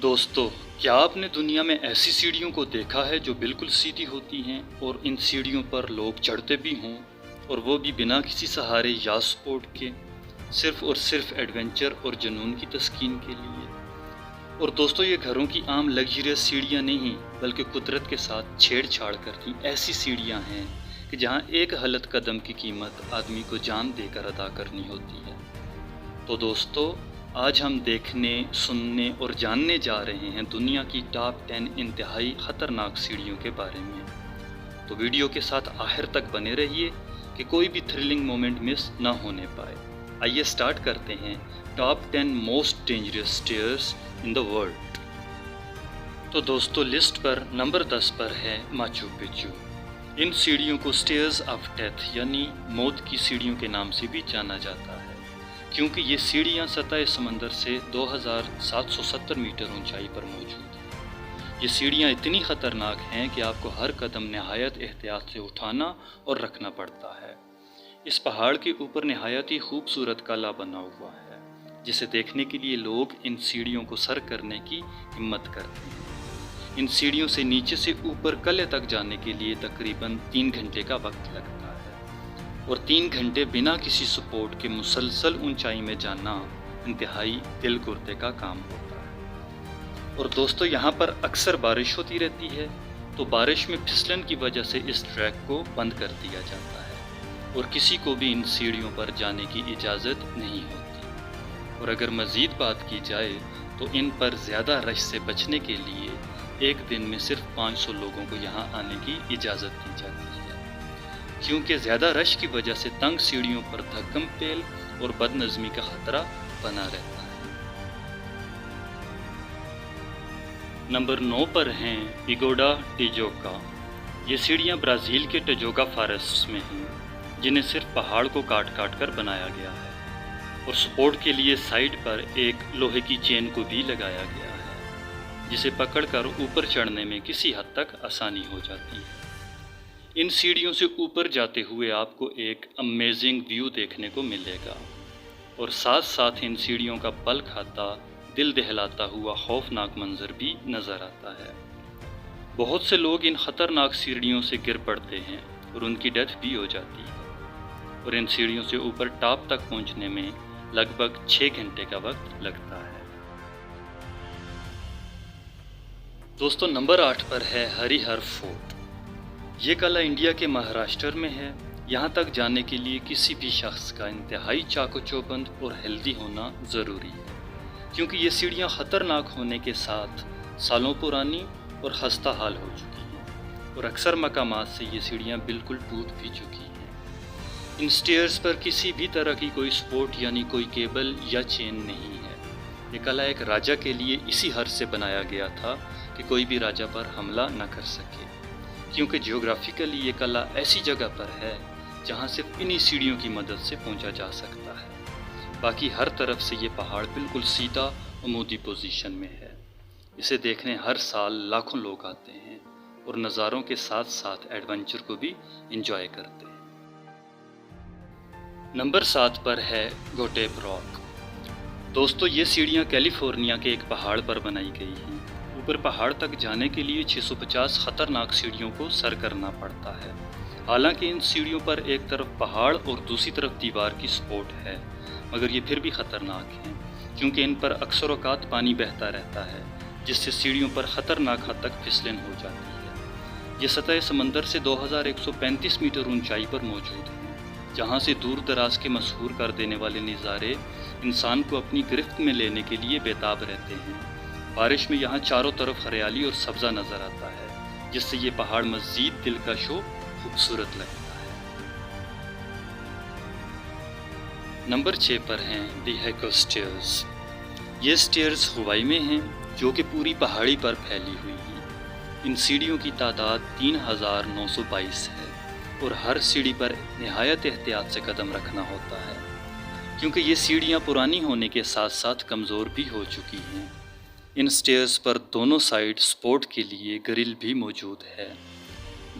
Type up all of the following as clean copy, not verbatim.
دوستو، کیا آپ نے دنیا میں ایسی سیڑھیوں کو دیکھا ہے جو بالکل سیدھی ہوتی ہیں اور ان سیڑھیوں پر لوگ چڑھتے بھی ہوں، اور وہ بھی بنا کسی سہارے یا سپورٹ کے، صرف اور صرف ایڈونچر اور جنون کی تسکین کے لیے؟ اور دوستو، یہ گھروں کی عام لگژریس سیڑھیاں نہیں بلکہ قدرت کے ساتھ چھیڑ چھاڑ کرتی ایسی سیڑھیاں ہیں کہ جہاں ایک غلط قدم کی قیمت آدمی کو جان دے کر ادا کرنی ہوتی ہے۔ تو دوستو، آج ہم دیکھنے، سننے اور جاننے جا رہے ہیں دنیا کی ٹاپ 10 انتہائی خطرناک سیڑھیوں کے بارے میں۔ تو ویڈیو کے ساتھ آخر تک بنے رہیے کہ کوئی بھی تھرلنگ مومنٹ مس نہ ہونے پائے۔ آئیے سٹارٹ کرتے ہیں top 10 most dangerous stairs in the world. تو دوستو، لسٹ پر نمبر 10 پر ہے ماچو پچو۔ ان سیڑھیوں کو سٹیئرز آف ڈیتھ یعنی موت کی سیڑھیوں کے نام سے بھی جانا جاتا ہے، کیونکہ یہ سیڑھیاں سطح سمندر سے 2770 میٹر اونچائی پر موجود ہیں۔ یہ سیڑھیاں اتنی خطرناک ہیں کہ آپ کو ہر قدم نہایت احتیاط سے اٹھانا اور رکھنا پڑتا ہے۔ اس پہاڑ کے اوپر نہایت ہی خوبصورت قلعہ بنا ہوا ہے، جسے دیکھنے کے لیے لوگ ان سیڑھیوں کو سر کرنے کی ہمت کرتے ہیں۔ ان سیڑھیوں سے نیچے سے اوپر قلعے تک جانے کے لیے تقریباً 3 گھنٹے کا وقت لگتا ہے، اور 3 گھنٹے بنا کسی سپورٹ کے مسلسل اونچائی میں جانا انتہائی دل گردے کا کام ہوتا ہے۔ اور دوستو، یہاں پر اکثر بارش ہوتی رہتی ہے، تو بارش میں پھسلن کی وجہ سے اس ٹریک کو بند کر دیا جاتا ہے، اور کسی کو بھی ان سیڑھیوں پر جانے کی اجازت نہیں ہوتی۔ اور اگر مزید بات کی جائے تو ان پر زیادہ رش سے بچنے کے لیے ایک دن میں صرف 500 لوگوں کو یہاں آنے کی اجازت دی جاتی ہے، کیونکہ زیادہ رش کی وجہ سے تنگ سیڑھیوں پر دھکم پیل اور بد نظمی کا خطرہ بنا رہتا ہے۔ نمبر 9 پر ہیں پیگوڈا ٹیجوکا۔ یہ سیڑھیاں برازیل کے ٹیجوکا فارسٹس میں ہیں، جنہیں صرف پہاڑ کو کاٹ کاٹ کر بنایا گیا ہے، اور سپورٹ کے لیے سائڈ پر ایک لوہے کی چین کو بھی لگایا گیا ہے، جسے پکڑ کر اوپر چڑھنے میں کسی حد تک آسانی ہو جاتی ہے۔ ان سیڑھیوں سے اوپر جاتے ہوئے آپ کو ایک امیزنگ ویو دیکھنے کو ملے گا، اور ساتھ ساتھ ان سیڑھیوں کا پل کھاتا، دل دہلاتا ہوا خوفناک منظر بھی نظر آتا ہے۔ بہت سے لوگ ان خطرناک سیڑھیوں سے گر پڑتے ہیں اور ان کی ڈیتھ بھی ہو جاتی ہے، اور ان سیڑھیوں سے اوپر ٹاپ تک پہنچنے میں لگ بھگ 6 گھنٹے کا وقت لگتا ہے۔ دوستو، نمبر 8 پر ہے ہری ہر فورٹ۔ یہ قلعہ انڈیا کے مہاراشٹر میں ہے۔ یہاں تک جانے کے لیے کسی بھی شخص کا انتہائی چاق و چوبند اور ہیلدی ہونا ضروری ہے، کیونکہ یہ سیڑھیاں خطرناک ہونے کے ساتھ سالوں پرانی اور خستہ حال ہو چکی ہیں، اور اکثر مقامات سے یہ سیڑھیاں بالکل ٹوٹ بھی چکی ہیں۔ ان سٹیئرز پر کسی بھی طرح کی کوئی سپورٹ یعنی کوئی کیبل یا چین نہیں ہے۔ یہ قلعہ ایک راجہ کے لیے اسی حرض سے بنایا گیا تھا کہ کوئی بھی راجہ پر حملہ نہ کر سکے، کیونکہ جیوگرافیکلی یہ قلعہ ایسی جگہ پر ہے جہاں صرف انہی سیڑھیوں کی مدد سے پہنچا جا سکتا ہے۔ باقی ہر طرف سے یہ پہاڑ بالکل سیدھا عمودی پوزیشن میں ہے۔ اسے دیکھنے ہر سال لاکھوں لوگ آتے ہیں، اور نظاروں کے ساتھ ساتھ ایڈونچر کو بھی انجوائے کرتے ہیں۔ نمبر 7 پر ہے گوٹیپ راک۔ دوستو، یہ سیڑھیاں کیلیفورنیا کے ایک پہاڑ پر بنائی گئی ہیں۔ اوپر پہاڑ تک جانے کے لیے 650 خطرناک سیڑھیوں کو سر کرنا پڑتا ہے۔ حالانکہ ان سیڑھیوں پر ایک طرف پہاڑ اور دوسری طرف دیوار کی سپورٹ ہے، مگر یہ پھر بھی خطرناک ہیں، کیونکہ ان پر اکثر اوقات پانی بہتا رہتا ہے، جس سے سیڑھیوں پر خطرناک حد تک پھسلن ہو جاتی ہے۔ یہ سطح سمندر سے 2135 میٹر اونچائی پر موجود ہیں، جہاں سے دور دراز کے مسحور کر دینے والے نظارے انسان کو اپنی گرفت میں لینے کے لیے بےتاب رہتے ہیں۔ بارش میں یہاں چاروں طرف ہریالی اور سبزہ نظر آتا ہے، جس سے یہ پہاڑ مزید دلکش و خوبصورت لگتا ہے۔ نمبر 6 پر ہیں دی ہیکو سٹیئرز۔ یہ سٹیئرز ہوائی میں ہیں، جو کہ پوری پہاڑی پر پھیلی ہوئی ہیں۔ ان سیڑھیوں کی تعداد 3922 ہے، اور ہر سیڑھی پر نہایت احتیاط سے قدم رکھنا ہوتا ہے، کیونکہ یہ سیڑھیاں پرانی ہونے کے ساتھ ساتھ کمزور بھی ہو چکی ہیں۔ ان سٹیئرز پر دونوں سائیڈ سپورٹ کے لیے گرل بھی موجود ہے۔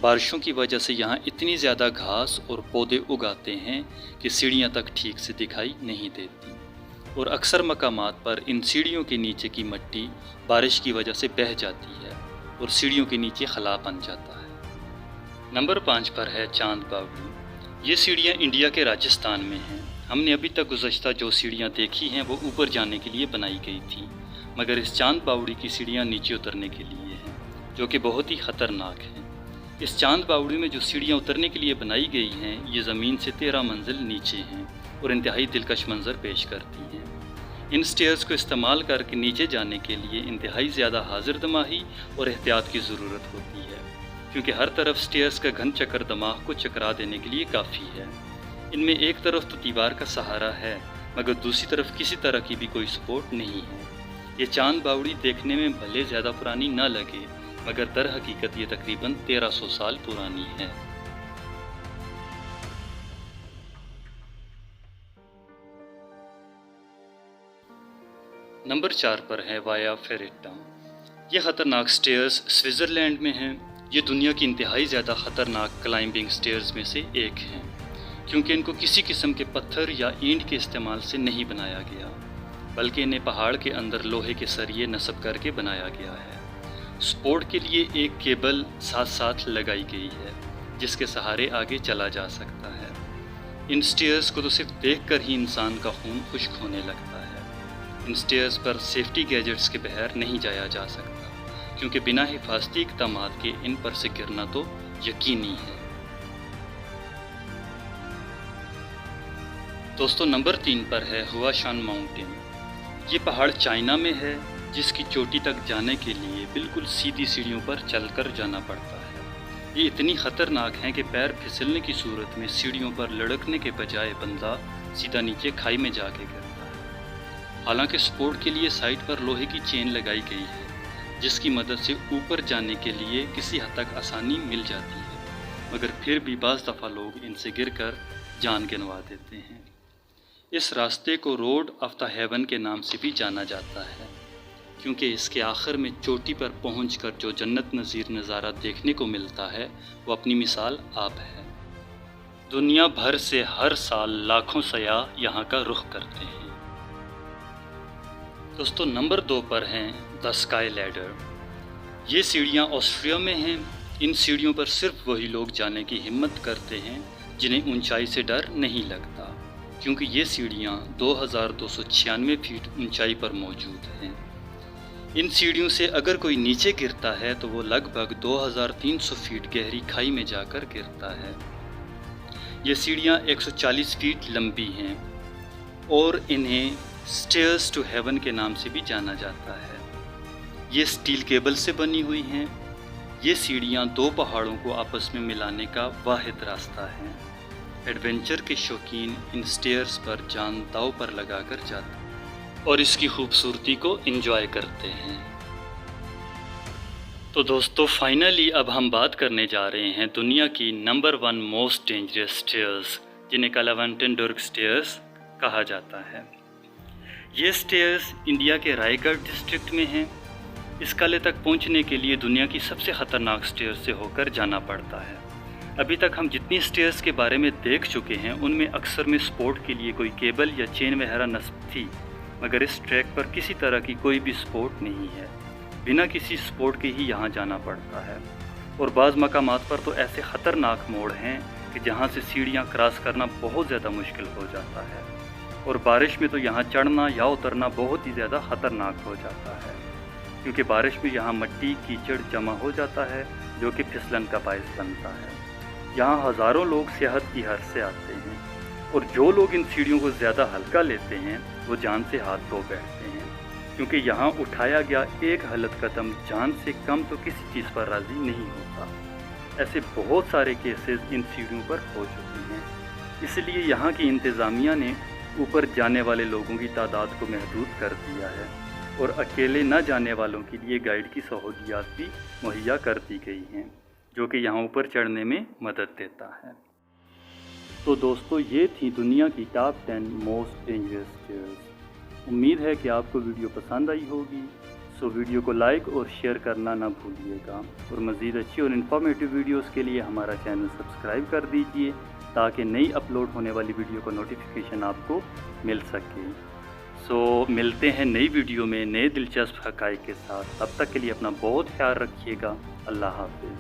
بارشوں کی وجہ سے یہاں اتنی زیادہ گھاس اور پودے اگاتے ہیں کہ سیڑھیاں تک ٹھیک سے دکھائی نہیں دیتی، और अक्सर मकामात पर इन सीढ़ियों के नीचे की मिट्टी बारिश की वजह से बह जाती है और सीढ़ियों के नीचे खला बन जाता है। नंबर 5 पर है चांद बावड़ी। ये सीढ़ियाँ इंडिया के राजस्थान में हैं। हमने अभी तक गुज़श्ता जो सीढ़ियाँ देखी हैं वो ऊपर जाने के लिए बनाई गई थी, मगर इस चांद बावड़ी की सीढ़ियाँ नीचे उतरने के लिए हैं, जो कि बहुत ही ख़तरनाक हैं। इस चांद बावड़ी में जो सीढ़ियाँ उतरने के लिए बनाई गई हैं, ये ज़मीन से 13 मंजिल नीचे हैं और इंतहाई दिलकश मंजर पेश करती हैं। इन स्टेयर्स को इस्तेमाल करके नीचे जाने के लिए इंतहाई ज़्यादा हाजिर दमाही और एहतियात की ज़रूरत होती है, क्योंकि हर तरफ स्टेयर्स का घन चक्कर दिमाग को चकरा देने के लिए काफ़ी है। इनमें एक तरफ तो दीवार का सहारा है, मगर दूसरी तरफ किसी तरह की भी कोई सपोर्ट नहीं है। ये चांद बावड़ी देखने में भले ज़्यादा पुरानी न लगे, मगर दर हकीकत ये तकरीबन 1300 साल पुरानी है। नंबर 4 पर है वाया फेरेटा। ये ख़तरनाक स्टेयर्स स्विट्ज़रलैंड में हैं। ये दुनिया की इंतहाई ज़्यादा ख़तरनाक क्लाइंबिंग स्टेयर्स में से एक हैं, क्योंकि इनको किसी किस्म के पत्थर या ईंट के इस्तेमाल से नहीं बनाया गया, बल्कि इन्हें पहाड़ के अंदर लोहे के सरिये नस्ब करके बनाया गया है। सपोर्ट के लिए एक केबल साथ साथ लगाई गई है, जिसके सहारे आगे चला जा सकता है। इन स्टेयर्स को तो सिर्फ देखकर ही इंसान का खून खुश्क होने लगता है। इन स्टेयर्स पर सेफ्टी गैजेट्स के बगैर नहीं जाया जा सकता, क्योंकि बिना हिफाजती इक़दामात के इन पर से गिरना तो यकीनी है। दोस्तों, नंबर 3 पर है हुआशान माउंटेन। ये पहाड़ चाइना में है, जिसकी चोटी तक जाने के लिए बिल्कुल सीधी सीढ़ियों पर चलकर जाना पड़ता है। ये इतनी ख़तरनाक हैं कि पैर फिसलने की सूरत में सीढ़ियों पर लुढ़कने के बजाय बंदा सीधा नीचे खाई में जाके गिरता है। हालांकि सपोर्ट के लिए साइड पर लोहे की चेन लगाई गई है, जिसकी मदद से ऊपर जाने के लिए किसी हद तक आसानी मिल जाती है, मगर फिर भी बाज़ दफ़ा लोग इनसे गिरकर जान गंवा देते हैं। इस रास्ते को रोड ऑफ द हेवन के नाम से भी जाना जाता है, क्योंकि इसके आखिर में चोटी पर पहुंचकर जो जन्नत नज़ीर नज़ारा देखने को मिलता है वो अपनी मिसाल आप है। दुनिया भर से हर साल लाखों सयाह यहाँ का रुख करते हैं। दोस्तों, नंबर 2 पर हैं द स्काई लैडर। ये सीढ़ियाँ ऑस्ट्रिया में हैं। इन सीढ़ियों पर सिर्फ वही लोग जाने की हिम्मत करते हैं जिन्हें ऊंचाई से डर नहीं लगता, क्योंकि ये सीढ़ियाँ 2296 फीट ऊंचाई पर मौजूद हैं। इन सीढ़ियों से अगर कोई नीचे गिरता है तो वो लगभग 2300 फीट गहरी खाई में जाकर गिरता है। ये सीढ़ियाँ 140 फीट लंबी हैं और इन्हें स्टेयर्स टू हेवन के नाम से भी जाना जाता है। ये स्टील केबल से बनी हुई हैं। ये सीढ़ियाँ 2 पहाड़ों को आपस में मिलाने का वाहिद रास्ता है। एडवेंचर के शौकीन इन स्टेयर्स पर जान दांव पर लगाकर जाते हैं और इसकी खूबसूरती को एंजॉय करते हैं। तो दोस्तों, फाइनली अब हम बात करने जा रहे हैं दुनिया की नंबर 1 मोस्ट डेंजरस स्टेयर्स, जिन्हें कलावंटन स्टेयर्स कहा जाता है। ये स्टेयर्स इंडिया के रायगढ़ डिस्ट्रिक्ट में हैं। इस किले तक पहुंचने के लिए दुनिया की सबसे ख़तरनाक स्टेयर से होकर जाना पड़ता है। अभी तक हम जितनी स्टेयर्स के बारे में देख चुके हैं, उनमें अक्सर में सपोर्ट के लिए कोई केबल या चेन वगैरह नस्ब थी, मगर इस ट्रैक पर किसी तरह की कोई भी सपोर्ट नहीं है। बिना किसी सपोर्ट के ही यहाँ जाना पड़ता है। और बाज़ मकामात पर तो ऐसे ख़तरनाक मोड़ हैं कि जहाँ से सीढ़ियाँ क्रॉस करना बहुत ज़्यादा मुश्किल हो जाता है, और बारिश में तो यहाँ चढ़ना या उतरना बहुत ही ज़्यादा ख़तरनाक हो जाता है, क्योंकि बारिश में यहाँ मिट्टी कीचड़ जमा हो जाता है, जो कि फिसलन का बायस बनता है। यहाँ हज़ारों लोग सेहत की हर्ज से आते हैं, और जो लोग इन सीढ़ियों को ज़्यादा हल्का लेते हैं वो जान से हाथ धो बैठते हैं, क्योंकि यहाँ उठाया गया एक हलत कदम जान से कम तो किसी चीज़ पर राज़ी नहीं होता। ऐसे बहुत सारे केसेस इन सीढ़ियों पर हो चुके हैं। इसलिए यहाँ की इंतज़ामिया ने ऊपर जाने वाले लोगों की तादाद को महदूद कर दिया है, और अकेले न जाने वालों के लिए गाइड की सहूलियात भी मुहैया कर दी गई हैं, जो कि यहाँ ऊपर चढ़ने में मदद देता है। तो दोस्तों, ये थी दुनिया की टॉप 10 मोस्ट डेंजरस स्टेयर्स। उम्मीद है कि आपको वीडियो पसंद आई होगी। सो वीडियो को लाइक और शेयर करना ना भूलिएगा, और मज़ीद अच्छी और इन्फॉर्मेटिव वीडियोस के लिए हमारा चैनल सब्सक्राइब कर दीजिए, ताकि नई अपलोड होने वाली वीडियो का नोटिफिकेशन आपको मिल सके। سو ملتے ہیں نئی ویڈیو میں نئے دلچسپ حقائق کے ساتھ. تب تک کے لیے اپنا بہت خیال رکھیے گا. اللہ حافظ.